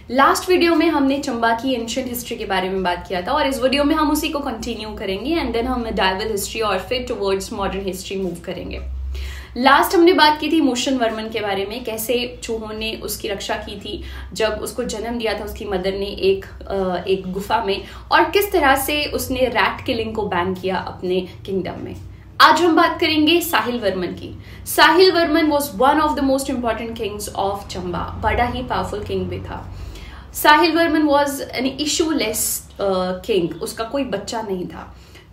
Last video में हमने चंबा की एंशिएंट हिस्ट्री के बारे में बात किया था और इस वीडियो में हम उसी को कंटिन्यू करेंगे एंड देन हम मेडाइवल हिस्ट्री और फिर टुवर्ड्स मॉडर्न हिस्ट्री मूव करेंगे। लास्ट हमने बात की थी मोशन वर्मन के बारे में, कैसे चूहों ने उसकी रक्षा की थी जब उसको जन्म दिया था उसकी मदर ने एक गुफा में, और किस तरह से उसने रैट किलिंग को बैन किया अपने किंगडम में। आज हम बात करेंगे साहिल वर्मन की। Sahil Varman was one of the most important kings of Chamba, बड़ा ही पावरफुल किंग भी था। Sahil Varman was an issueless king, उसका कोई बच्चा नहीं था,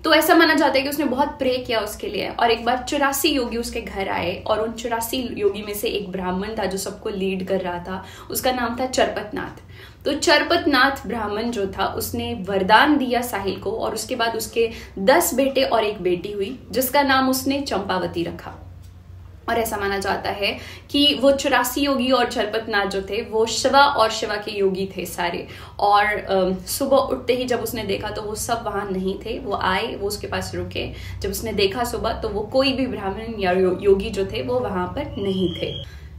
तो ऐसा माना जाता है कि उसने बहुत प्रे किया उसके लिए। और एक बार 84 योगी उसके घर आए और उन 84 योगी में से एक ब्राह्मण था जो सबको लीड कर रहा था, उसका नाम था चरपतनाथ। तो चरपतनाथ ब्राह्मण जो था उसने वरदान दिया साहिल को और उसके बाद उसके 10 बेटे और एक बेटी हुई जिसका नाम उसने चंपावती रखा। और ऐसा माना जाता है कि वो 84 योगी और चरपतनाथ जो थे वो शिवा और शिवा के योगी थे सारे। और सुबह उठते ही जब उसने देखा तो वो सब वहां नहीं थे, वो आए, वो उसके पास रुके। जब उसने देखा सुबह तो वो कोई भी ब्राह्मण या योगी जो थे वो वहां पर नहीं थे।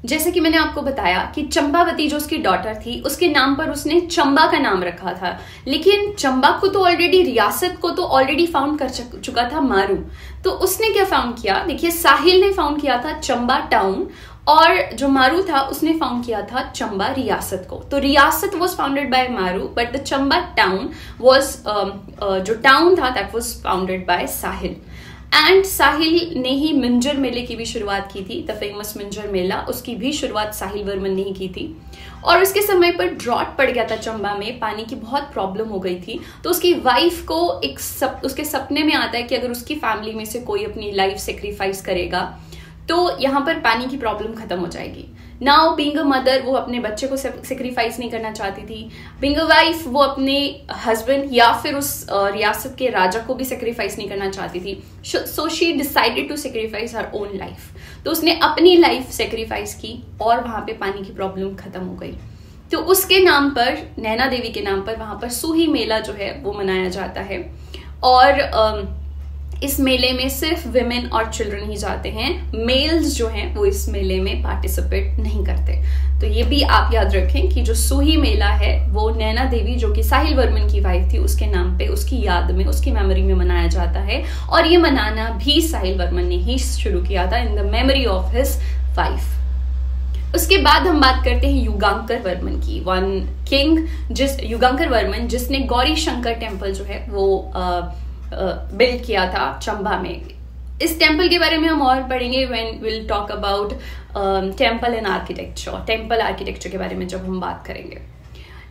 जैसे कि मैंने आपको बताया कि चंपावती जो उसकी डॉटर थी उसके नाम पर उसने चंबा का नाम रखा था, लेकिन चंबा को तो ऑलरेडी, रियासत को तो ऑलरेडी फाउंड कर चुका था मारू। तो उसने क्या फाउंड किया, देखिए साहिल ने फाउंड किया था चंबा टाउन और जो मारू था उसने फाउंड किया था चंबा रियासत को। तो रियासत was founded by Maru but the Chamba town was, जो टाउन था that was founded by Sahil. And Sahil ने ही मिंजर मेले की भी शुरुआत की थी, द फेमस मिंजर मेला, उसकी भी शुरुआत साहिल वर्मन ने ही की थी। और उसके समय पर ड्रॉट पड़ गया था चंबा में, पानी की बहुत प्रॉब्लम हो गई थी। तो उसकी वाइफ को उसके सपने में आता है कि अगर उसकी फैमिली में से कोई अपनी लाइफ सेक्रीफाइस करेगा तो यहाँ पर पानी की प्रॉब्लम खत्म हो जाएगी। नाउ बीइंग अ मदर वो अपने बच्चे को सेक्रीफाइस नहीं करना चाहती थी। बीइंग अ वाइफ वो अपने हस्बैंड या फिर उस रियासत के राजा को भी सेक्रीफाइस नहीं करना चाहती थी। So she decided to sacrifice her own life. तो उसने अपनी लाइफ सेक्रीफाइस की और वहां पे पानी की प्रॉब्लम खत्म हो गई। तो उसके नाम पर, नैना देवी के नाम पर, वहां पर सूही मेला जो है वो मनाया जाता है। और इस मेले में सिर्फ विमेन और चिल्ड्रन ही जाते हैं, मेल्स जो हैं वो इस मेले में पार्टिसिपेट नहीं करते। तो ये भी आप याद रखें कि जो सूही मेला है वो नैना देवी जो कि साहिल वर्मन की वाइफ थी उसके नाम पे, उसकी याद में, उसकी मेमोरी में मनाया जाता है। और ये मनाना भी साहिल वर्मन ने ही शुरू किया था in the memory of his wife. उसके बाद हम बात करते हैं युगांकर वर्मन की, वन किंग युगांकर वर्मन जिसने गौरी शंकर टेम्पल जो है वो बिल्ड किया था चंबा में। इस टेम्पल के बारे में हम और पढ़ेंगे when will talk about temple and architecture, temple architecture के बारे में जब हम बात करेंगे।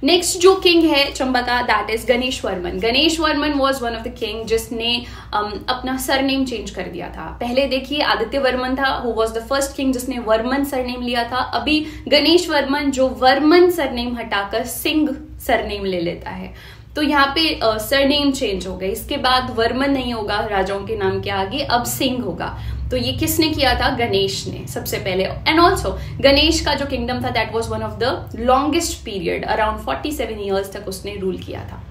नेक्स्ट जो किंग है चंबा का that is Ganesh Varman. Ganesh Varman was one of the king जिसने अपना सरनेम चेंज कर दिया था। पहले देखिए आदित्य वर्मन था who was the first king जिसने वर्मन सरनेम लिया था। अभी गणेश वर्मन जो वर्मन सरनेम हटाकर सिंह सरनेम ले लेता है। तो यहाँ पे सरनेम चेंज हो गई। इसके बाद वर्मन नहीं होगा राजाओं के नाम के आगे, अब सिंह होगा। तो ये किसने किया था, गणेश ने सबसे पहले। एंड ऑल्सो गणेश का जो किंगडम था that was one of the longest period, around 47 years तक उसने रूल किया था।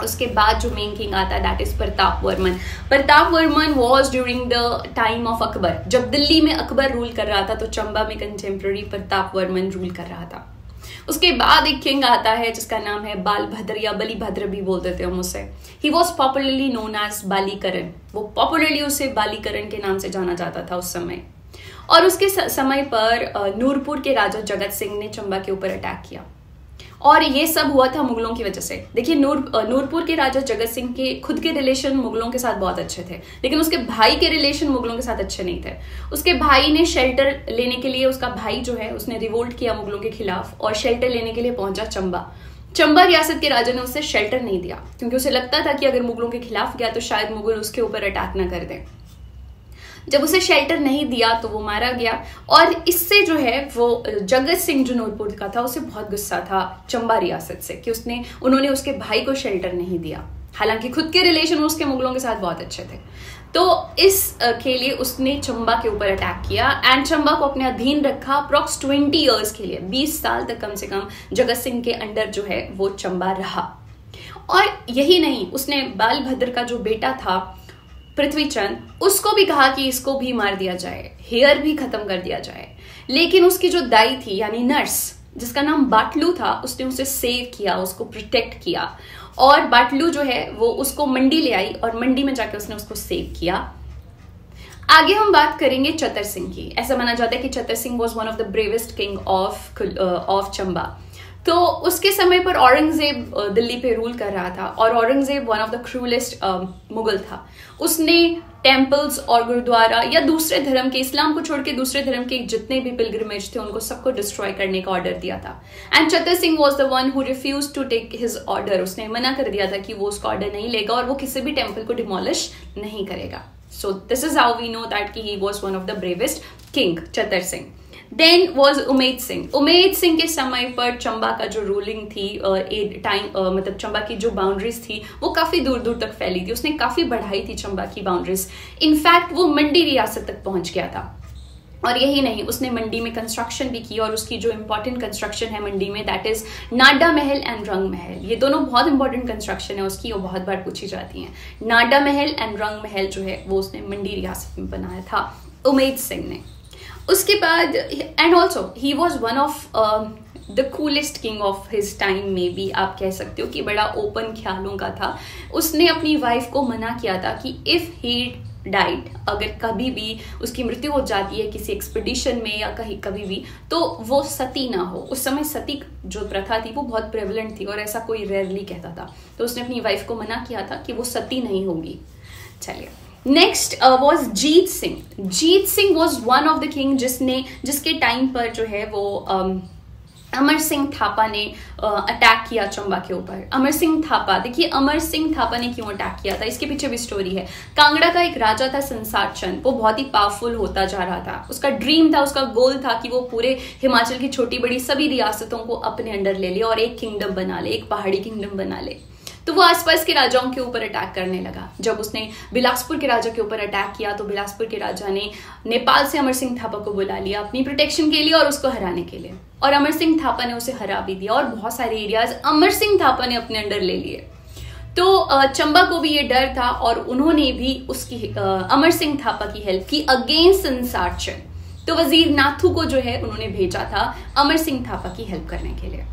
उसके बाद जो मेन किंग आता है that is Pratap Varman. Pratap Varman was during the time of Akbar. जब दिल्ली में अकबर रूल कर रहा था तो चंबा में कंटेम्प्रेरी प्रताप वर्मन रूल कर रहा था। उसके बाद एक किंग आता है जिसका नाम है बालभद्र या बलिभद्र भी बोल देते हैं हम उसे। He was popularly known as Balikaran. वो पॉपुलरली उसे बालीकरण के नाम से जाना जाता था उस समय। और उसके समय पर नूरपुर के राजा जगत सिंह ने चंबा के ऊपर अटैक किया और ये सब हुआ था मुगलों की वजह से। देखिए नूरपुर के राजा जगत सिंह के खुद के रिलेशन मुगलों के साथ बहुत अच्छे थे, लेकिन उसके भाई के रिलेशन मुगलों के साथ अच्छे नहीं थे। उसके भाई ने शेल्टर लेने के लिए, उसका भाई जो है उसने रिवोल्ट किया मुगलों के खिलाफ और शेल्टर लेने के लिए पहुंचा चंबा। चंबा रियासत के राजा ने उसे शेल्टर नहीं दिया क्योंकि उसे लगता था कि अगर मुगलों के खिलाफ गया तो शायद मुगल उसके ऊपर अटैक ना कर दें। जब उसे शेल्टर नहीं दिया तो वो मारा गया। और इससे जो है वो जगत सिंह जो नूरपुर का था उसे बहुत गुस्सा था चंबा रियासत से कि उन्होंने उसके भाई को शेल्टर नहीं दिया, हालांकि खुद के रिलेशन उसके मुगलों के साथ बहुत अच्छे थे। तो इस के लिए उसने चंबा के ऊपर अटैक किया एंड चंबा को अपने अधीन रखा अप्रॉक्स 20 ईयर्स के लिए। 20 साल तक कम से कम जगत सिंह के अंडर जो है वो चंबा रहा। और यही नहीं, उसने बालभद्र का जो बेटा था पृथ्वीचंद, उसको भी कहा कि इसको भी मार दिया जाए, हेयर भी खत्म कर दिया जाए। लेकिन उसकी जो दाई थी यानी नर्स, जिसका नाम बाटलू था, उसने उसे सेव किया, उसको प्रोटेक्ट किया। और बाटलू जो है वो उसको मंडी ले आई और मंडी में जाकर उसने उसको सेव किया। आगे हम बात करेंगे चतर सिंह की। ऐसा माना जाता है कि Chatar Singh was one of the bravest king of Chamba. तो उसके समय पर औरंगजेब दिल्ली पे रूल कर रहा था और Aurangzeb one of the cruellest Mughal था। उसने टेम्पल्स और गुरुद्वारा या दूसरे धर्म के, इस्लाम को छोड़ के दूसरे धर्म के जितने भी पिलग्रिमेज थे उनको सबको डिस्ट्रॉय करने का ऑर्डर दिया था। And Chatar Singh was the one who refuse to take his order. उसने मना कर दिया था कि वो उसका ऑर्डर नहीं लेगा और वो किसी भी टेम्पल को डिमोलिश नहीं करेगा। So this is how we know that कि he was one of the bravest king, Chatar Singh. Then was Umed Singh. Umed Singh के समय पर चंबा का जो रूलिंग थी, मतलब चंबा की जो बाउंड्रीज थी वो काफी दूर दूर तक फैली थी। उसने काफी बढ़ाई थी चंबा की बाउंड्रीज। इनफैक्ट वो मंडी रियासत तक पहुंच गया था। और यही नहीं, उसने मंडी में कंस्ट्रक्शन भी की और उसकी जो इंपॉर्टेंट कंस्ट्रक्शन है मंडी में, that is Nada Mahal and रंग महल। ये दोनों बहुत इंपॉर्टेंट कंस्ट्रक्शन है उसकी, वो बहुत बार पूछी जाती हैं। नाडा महल एंड रंग महल जो है वो उसने मंडी रियासत में बनाया था उमेद सिंह ने। उसके बाद and also he was one of the coolest king of his time, में भी आप कह सकते हो कि बड़ा ओपन ख्यालों का था। उसने अपनी वाइफ को मना किया था कि इफ ही डाइट, अगर कभी भी उसकी मृत्यु हो जाती है किसी एक्सपीडिशन में या कहीं कभी भी, तो वो सती ना हो। उस समय सती जो प्रथा थी वो बहुत प्रेवलेंट थी और ऐसा कोई रेयरली कहता था। तो उसने अपनी वाइफ को मना किया था कि वो सती नहीं होगी। चलिए, next was Jeet Singh. Jeet Singh was one of the king जिसके टाइम पर जो है वो अमर सिंह थापा ने अटैक किया चंबा के ऊपर। अमर सिंह थापा, देखिए अमर सिंह थापा ने क्यों अटैक किया था, इसके पीछे भी स्टोरी है। कांगड़ा का एक राजा था संसार चंद, वो बहुत ही पावरफुल होता जा रहा था। उसका ड्रीम था, उसका गोल था कि वो पूरे हिमाचल की छोटी बड़ी सभी रियासतों को अपने अंडर ले ले और एक किंगडम बना ले, एक पहाड़ी किंगडम बना ले। तो वो आसपास के राजाओं के ऊपर अटैक करने लगा। जब उसने बिलासपुर के राजा के ऊपर अटैक किया तो बिलासपुर के राजा ने नेपाल से अमर सिंह थापा को बुला लिया अपनी प्रोटेक्शन के लिए और उसको हराने के लिए। और अमर सिंह थापा ने उसे हरा भी दिया और बहुत सारे एरियाज अमर सिंह थापा ने अपने अंडर ले लिए। तो चंबा को भी ये डर था और उन्होंने भी उसकी अमर सिंह थापा की हेल्प की अगेंस्ट संसार चंद। तो वजीर नाथू को जो है उन्होंने भेजा था अमर सिंह थापा की हेल्प करने के लिए।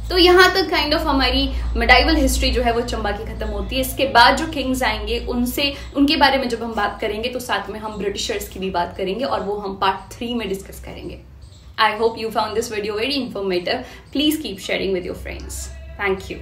तो यहाँ तक काइंड ऑफ हमारी मेडाइवल हिस्ट्री जो है वो चंबा की खत्म होती है। इसके बाद जो किंग्स आएंगे उनके बारे में जब हम बात करेंगे तो साथ में हम ब्रिटिशर्स की भी बात करेंगे और वो हम पार्ट 3 में डिस्कस करेंगे। I hope you found this video very informative. Please keep sharing with your friends. Thank you.